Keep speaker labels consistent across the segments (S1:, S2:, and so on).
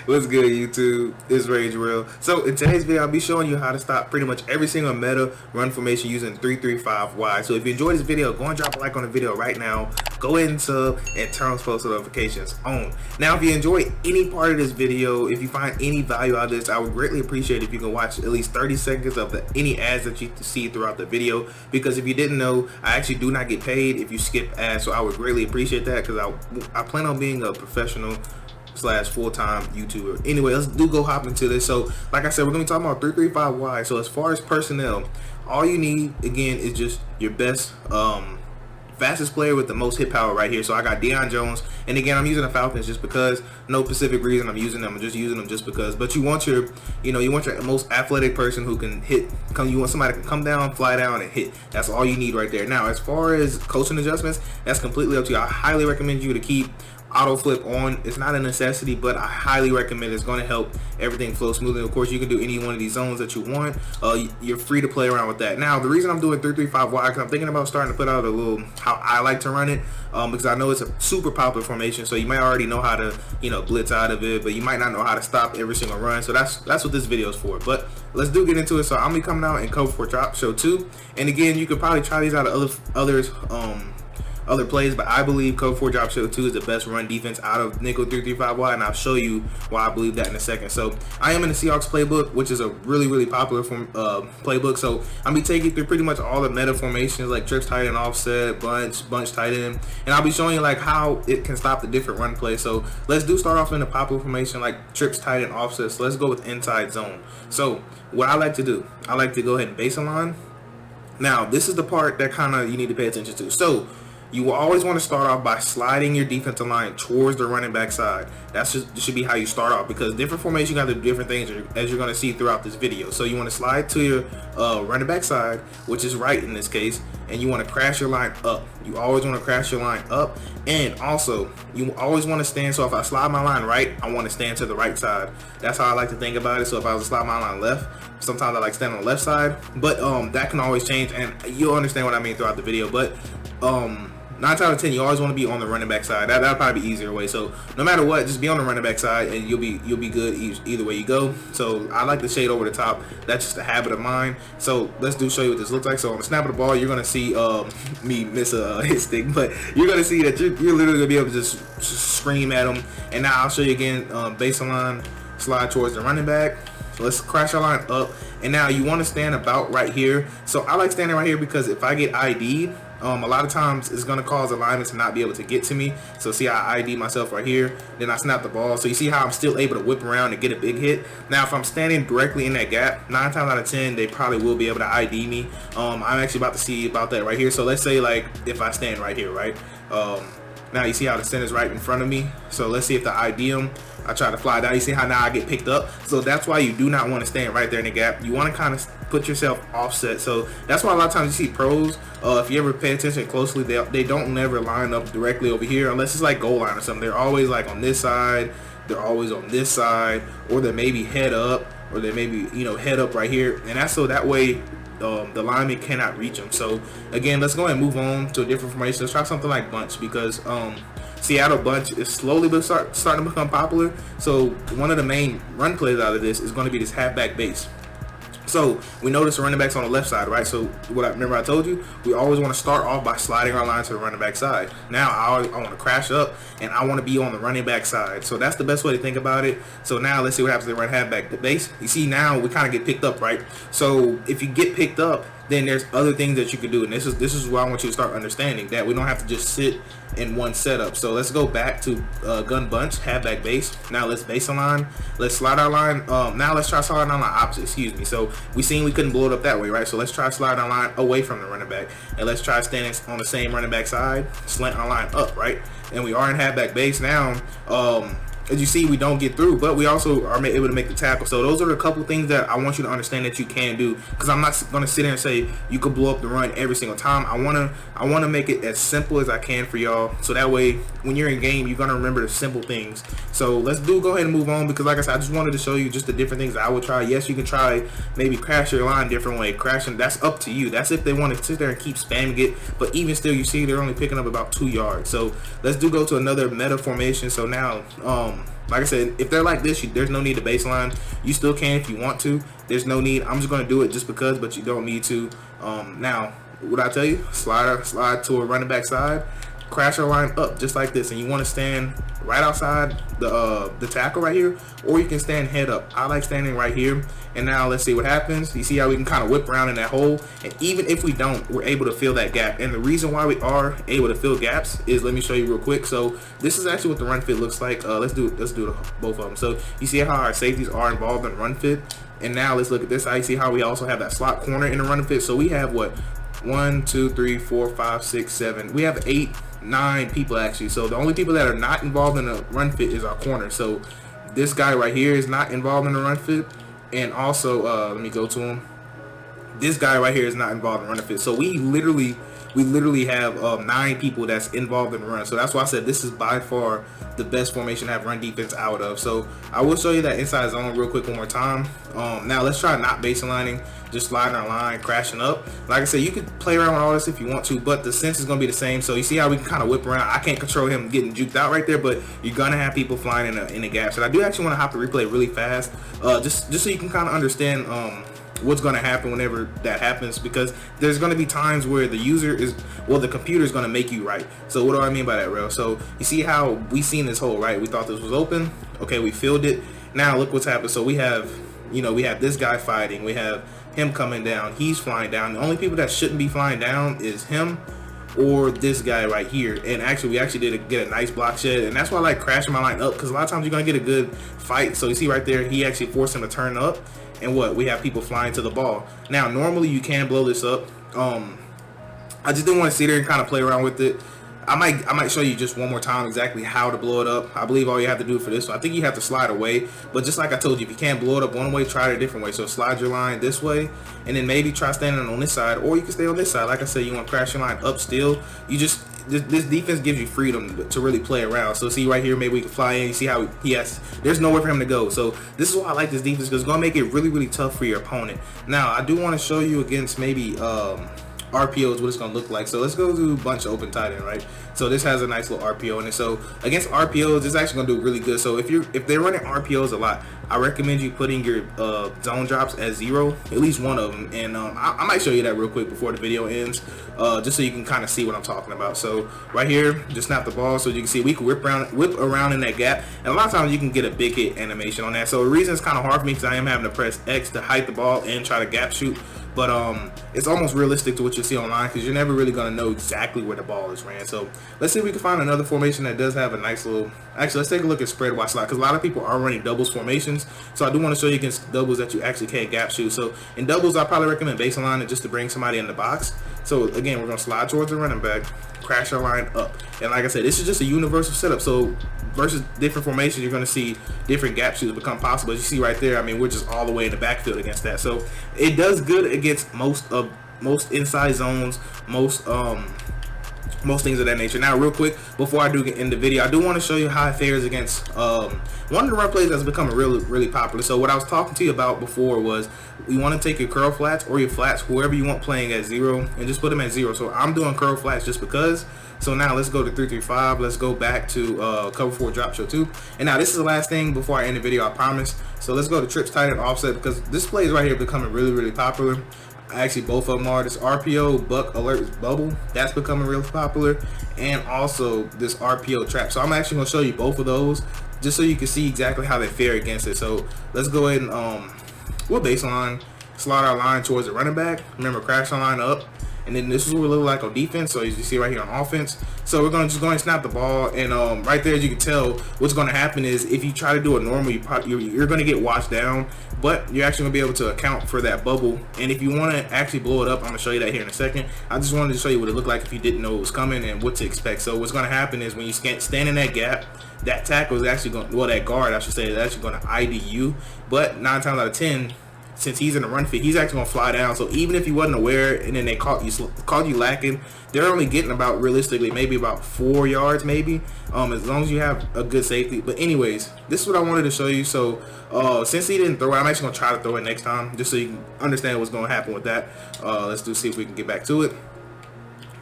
S1: What's good, YouTube? It's Rage Real. So in today's video, I'll be showing you how to stop pretty much every single meta run formation using 335Y. So if you enjoyed this video, go and drop a like on the video right now. Go ahead and sub and turn on post notifications on. Now, if you enjoy any part of this video, if you find any value out of this, I would greatly appreciate if you can watch at least 30 seconds of any ads that you see throughout the video. Because if you didn't know, I actually do not get paid if you skip ads. So I would greatly appreciate that because I plan on being a professional / full-time YouTuber. Anyway, let's go hop into this. So like I said, we're gonna be talking about 335Y. So as far as personnel, all you need again is just your best fastest player with the most hit power right here. So I got Deion Jones, and again, I'm using the Falcons just because, no specific reason I'm using them. I'm just using them just because. But you want your, you want your most athletic person who can hit. You want somebody who can come down, fly down, and hit. That's all you need right there. Now, as far as coaching adjustments, that's completely up to you. I highly recommend you to keep auto flip on. It's not a necessity, but I highly recommend it. It's going to help everything flow smoothly. Of course, you can do any one of these zones that you want. You're free to play around with that. Now, the reason I'm doing 335Y, because I'm thinking about starting to put out a little how I like to run it, because I know it's a super popular formation. So you might already know how to blitz out of it, but you might not know how to stop every single run. So that's what this video is for. But let's get into it. So I'm gonna be coming out in Code 4 Drop Show 2, and again, you could probably try these out of other plays, but I believe Code 4 Drop Show 2 is the best run defense out of nickel 335Y, and I'll show you why I believe that in a second. So I am in the Seahawks playbook, which is a really popular playbook. So I'm gonna be taking you through pretty much all the meta formations like trips, tight end, offset, bunch, tight end, and I'll be showing you like how it can stop the different run plays. So let's start off in the popular formation like trips, tight end, offset. So let's go with inside zone. So what I like to do, I like to go ahead and base align. Now this is the part that kind of you need to pay attention to. So you will always want to start off by sliding your defensive line towards the running back side. That should be how you start off, because different formations, you got to do different things as you're going to see throughout this video. So you want to slide to your running back side, which is right in this case, and you want to crash your line up. You always want to crash your line up, and also you always want to stand. So if I slide my line right, I want to stand to the right side. That's how I like to think about it. So if I was to slide my line left, sometimes I like stand on the left side, but that can always change, and you'll understand what I mean throughout the video. But 9 out of 10, you always want to be on the running back side. That'll probably be easier way. So no matter what, just be on the running back side, and you'll be good either way you go. So I like to shade over the top. That's just a habit of mine. So let's show you what this looks like. So on the snap of the ball, you're gonna see me miss a hit stick, but you're gonna see that you're literally gonna be able to just scream at them. And now I'll show you again. Baseline, slide towards the running back. So let's crash our line up, and now you want to stand about right here. So I like standing right here because if I get ID'd, a lot of times it's going to cause alignment to not be able to get to me. So see, I ID myself right here, then I snap the ball. So you see how I'm still able to whip around and get a big hit. Now if I'm standing directly in that gap, 9 times out of 10 they probably will be able to ID me. I'm actually about to see about that right here. So let's say like if I stand right here, right, now you see how the center's right in front of me. So let's see if the ID him, I try to fly down. You see how now I get picked up. So that's why you do not want to stand right there in the gap. You want to kind of put yourself offset. So that's why a lot of times you see pros, if you ever pay attention closely, they don't never line up directly over here unless it's like goal line or something. They're always like on this side, they're always on this side, or they maybe head up, or they maybe head up right here. And that's so that way the lineman cannot reach them. So again, let's go ahead and move on to a different formation. Let's try something like bunch, because Seattle bunch is slowly starting to become popular. So one of the main run plays out of this is going to be this halfback base. So we notice the running back's on the left side, right? So remember I told you, we always want to start off by sliding our line to the running back side. Now I want to crash up, and I want to be on the running back side. So that's the best way to think about it. So now let's see what happens to the run halfback base. You see now we kind of get picked up, right? So if you get picked up, then there's other things that you can do, and this is why I want you to start understanding that we don't have to just sit in one setup. So let's go back to gun bunch, halfback base. Now let's base align. Let's slide our line. Now let's try sliding our line opposite. Excuse me. So we seen we couldn't blow it up that way, right? So let's try sliding our line away from the running back, and let's try standing on the same running back side, slant our line up, right? And we are in halfback base now. As you see, we don't get through, but we also are able to make the tackle. So those are a couple things that I want you to understand that you can do, because I'm not going to sit there and say you can blow up the run every single time. I want to make it as simple as I can for y'all, so that way when you're in game, you're going to remember the simple things. So let's go ahead and move on, because like I said, I just wanted to show you just the different things that I would try. Yes, you can try maybe crash your line different way. Crashing, that's up to you. That's if they want to sit there and keep spamming it, but even still, you see they're only picking up about 2 yards. So let's go to another meta formation. So now like I said, if they're like this, there's no need to baseline. You still can if you want to. There's no need. I'm just going to do it just because, but you don't need to. Now, what I tell you, slide to a running back side, crash your line up just like this, and you want to stand right outside the tackle right here, or you can stand head up. I like standing right here. And now let's see what happens. You see how we can kind of whip around in that hole, and even if we don't, we're able to fill that gap. And the reason why we are able to fill gaps is, let me show you real quick. So this is actually what the run fit looks like. Let's do both of them. So you see how our safeties are involved in run fit, and now let's look at this. I see how we also have that slot corner in the run fit. So we have what, 1, 2, 3, 4, 5, 6, 7. We have 8, 9 people actually. So the only people that are not involved in the run fit is our corner. So this guy right here is not involved in the run fit. And also, let me go to him. This guy right here is not involved in run fit. So we literally have 9 people that's involved in the run. So that's why I said this is by far the best formation to have run defense out of. So I will show you that inside zone real quick one more time. Now let's try not baselining, just sliding our line, crashing up. Like I said, you could play around with all this if you want to, but the sense is going to be the same. So you see how we can kind of whip around. I can't control him getting juked out right there, but you're going to have people flying in the gaps. And I do actually want to hop the replay really fast, just so you can kind of understand what's going to happen whenever that happens, because there's going to be times where the computer is going to make you right. So what do I mean by that, Rel? So you see how we seen this hole, right? We thought this was open. Okay, we filled it. Now look what's happened. So we have this guy fighting. We have him coming down. He's flying down. The only people that shouldn't be flying down is him or this guy right here. And actually, we actually did get a nice block shed, and that's why I like crashing my line up, because a lot of times you're going to get a good fight. So you see right there, he actually forced him to turn up. And what, we have people flying to the ball. Now normally you can blow this up. I just didn't want to sit there and kind of play around with it. I might show you just one more time exactly how to blow it up. I believe all you have to do for this, so I think you have to slide away. But just like I told you, if you can't blow it up one way, try it a different way. So slide your line this way, and then maybe try standing on this side, or you can stay on this side. Like I said, you want to crash your line up still. You just, this defense gives you freedom to really play around. So see right here, maybe we can fly in. You see how there's nowhere for him to go. So this is why I like this defense, because it's going to make it really, really tough for your opponent. Now, I do want to show you against maybe RPOs what it's going to look like. So let's go to a bunch of open tight end, right? So this has a nice little RPO in it. So against RPOs, it's actually going to do really good. So if they're running RPOs a lot, I recommend you putting your zone drops at 0, at least one of them. And I might show you that real quick before the video ends, just so you can kind of see what I'm talking about. So right here, just snap the ball. So you can see we can whip around in that gap. And a lot of times you can get a big hit animation on that. So the reason it's kind of hard for me, because I am having to press X to hide the ball and try to gap shoot. But it's almost realistic to what you see online, because you're never really going to know exactly where the ball is ran. So let's see if we can find another formation that does have a nice little... Actually, let's take a look at spread wide slot, because a lot of people are running doubles formations. So I do want to show you against doubles that you actually can't gap shoot. So in doubles, I probably recommend baseline it just to bring somebody in the box. So again, we're going to slide towards the running back, crash our line up. And like I said, this is just a universal setup. So versus different formations, you're going to see different gap shoots become possible. As you see right there, I mean, we're just all the way in the backfield against that. So it does good against most inside zones, most things of that nature. Now, real quick, before I do get in the video, I do want to show you how it fares against one of the run plays that's becoming really, really popular. So what I was talking to you about before was, you want to take your curl flats or your flats, whoever you want playing at 0, and just put them at 0. So I'm doing curl flats just because. So now let's go to 3-3-5. Let's go back to cover 4 drop show 2. And now this is the last thing before I end the video, I promise. So let's go to trips, tight end, offset, because this play is right here becoming really, really popular. Actually, both of them are. This RPO buck alert bubble, that's becoming real popular, and also this RPO trap. So I'm actually going to show you both of those just so you can see exactly how they fare against it. So let's go ahead and we'll baseline, slide our line towards the running back. Remember, crash our line up. And then this is what we look like on defense. So as you see right here on offense, so we're just going to snap the ball, and right there, as you can tell, what's going to happen is if you try to do a normal, you're going to get washed down, but you're actually going to be able to account for that bubble. And if you want to actually blow it up, I'm going to show you that here in a second. I just wanted to show you what it looked like if you didn't know it was coming and what to expect. So what's going to happen is when you stand in that gap, that tackle is actually going, well, that guard, I should say, is actually going to ID you. But 9 times out of 10, since he's in the run fit, he's actually gonna fly down. So even if you wasn't aware and then they caught you lacking, they're only getting about, realistically, maybe about 4 yards, maybe, as long as you have a good safety. But anyways, this is what I wanted to show you. So since he didn't throw it, I'm actually gonna try to throw it next time, just so you can understand what's gonna happen with that. Let's see if we can get back to it.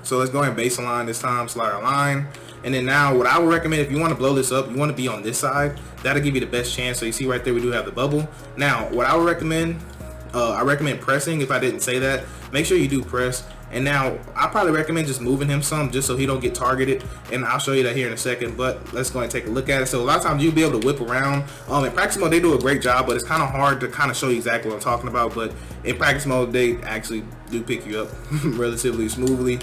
S1: So let's go ahead and baseline this time, slide our line. And then now what I would recommend, if you want to blow this up, you want to be on this side. That'll give you the best chance. So you see right there, we do have the bubble. Now what I would recommend, I recommend pressing. If I didn't say that, make sure you do press. And now I probably recommend just moving him some, just so he don't get targeted, and I'll show you that here in a second. But let's go and take a look at it. So a lot of times you'll be able to whip around. In practice mode they do a great job, but it's kind of hard to kind of show you exactly what I'm talking about. But in practice mode they actually do pick you up relatively smoothly.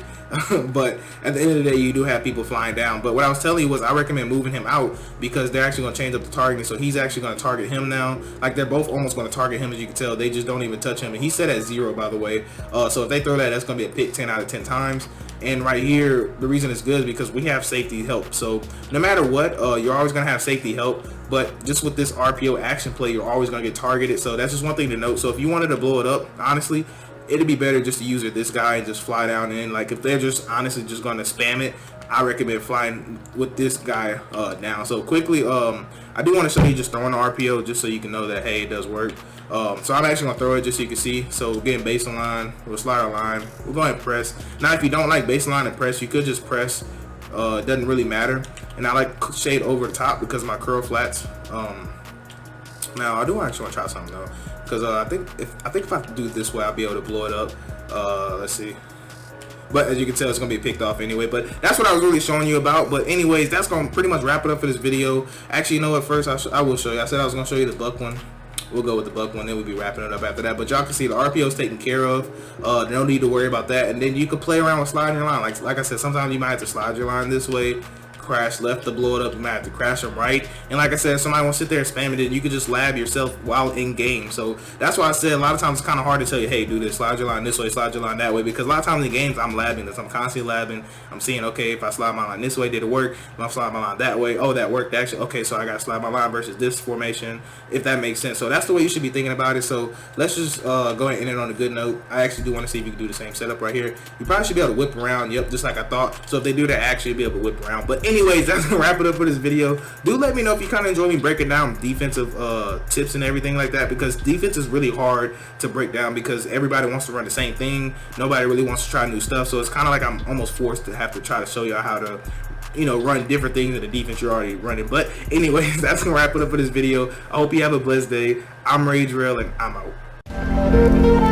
S1: But at the end of the day, you do have people flying down. But what I was telling you was I recommend moving him out, because they're actually going to change up the targeting. So he's actually going to target him now. Like, they're both almost going to target him, as you can tell. They just don't even touch him. And he's set at 0, by the way. So if they throw that, that's going to be a pick 10 out of 10 times. And right here, the reason it's good is because we have safety help. So no matter what, you're always going to have safety help. But just with this RPO action play, you're always going to get targeted. So that's just one thing to note. So if you wanted to blow it up, honestly, it'd be better just to use this guy and just fly down in. Like, if they're just honestly just going to spam it, I recommend flying with this guy down. So quickly, I do want to show you just throwing the RPO, just so you can know that, hey, it does work. So I'm actually going to throw it just so you can see. So we're getting baseline, we'll slide our line, we'll go ahead and press. Now if you don't like baseline and press, you could just press. It doesn't really matter. And I like shade over the top because of my curl flats. Now I do actually want to try something though, because I think if I do it this way, I'll be able to blow it up. Let's see. But as you can tell, it's going to be picked off anyway. But that's what I was really showing you about. But anyways, that's going to pretty much wrap it up for this video. Actually, you know what? First, I will show you. I said I was going to show you the buck one. We'll go with the buck one, then we'll be wrapping it up after that. But y'all can see the RPO is taken care of. No need to worry about that. And then you can play around with sliding your line. Like I said, sometimes you might have to slide your line this way, crash left to blow it up. You might have to crash them right. And like I said, if somebody wants to sit there and spam it, you can just lab yourself while in game. So that's why I said a lot of times it's kind of hard to tell you, hey, do this, slide your line this way, slide your line that way, because a lot of times in games I'm labbing this. I'm constantly labbing. I'm seeing, okay, if I slide my line this way, did it work? If I slide my line that way, oh, that worked actually. Okay, so I got to slide my line versus this formation, if that makes sense. So that's the way you should be thinking about it. So let's just go ahead and end it on a good note. I actually do want to see if you can do the same setup right here. You probably should be able to whip around. Yep, just like I thought. So if they do that, actually you'll be able to whip around. But anyways, that's gonna wrap it up for this video. Do let me know if you kind of enjoy me breaking down defensive tips and everything like that, because defense is really hard to break down because everybody wants to run the same thing. Nobody really wants to try new stuff. So it's kind of like I'm almost forced to have to try to show you how to, you know, run different things in the defense you're already running. But anyways, that's gonna wrap it up for this video. I hope you have a blessed day. I'm Rage Rail and I'm out.